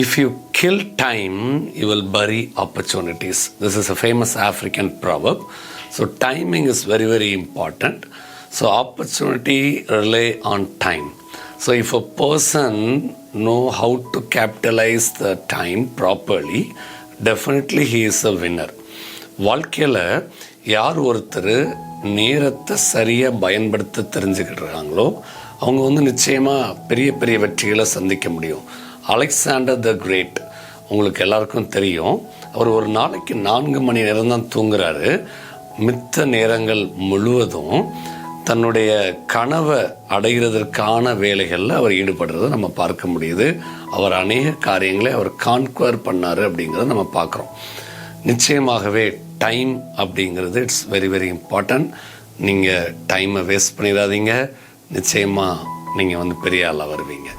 If you kill time, you will bury opportunities. This is a famous African proverb. So timing is very, very important. So opportunity rely on time. So if a person know how to capitalize the time properly, definitely he is a winner. வாழ்க்கையில் யார் ஒருத்தர் நேரத்தை சரியாக பயன்படுத்த தெரிஞ்சுக்கிட்டுருக்காங்களோ அவங்க நிச்சயமாக பெரிய பெரிய வெற்றிகளை சந்திக்க முடியும். அலெக்சாண்டர் த கிரேட் உங்களுக்கு எல்லாருக்கும் தெரியும். அவர் ஒரு நாளைக்கு 4 மணி நேரம் தான் தூங்குறாரு. மித்த நேரங்கள் முழுவதும் தன்னுடைய கனவை அடைகிறதற்கான வேலைகளில் அவர் ஈடுபடுறதை நம்ம பார்க்க முடியுது. அவர் அநேக காரியங்களை அவர் கான்குவர் பண்ணார் அப்படிங்கிறத நம்ம பார்க்குறோம். நிச்சயமாகவே டைம் அப்படிங்கிறது இட்ஸ் வெரி வெரி இம்பார்ட்டன்ட். நீங்கள் டைமை வேஸ்ட் பண்ணிடாதீங்க. நிச்சயமாக நீங்கள் பெரிய ஆளாக வருவீங்க.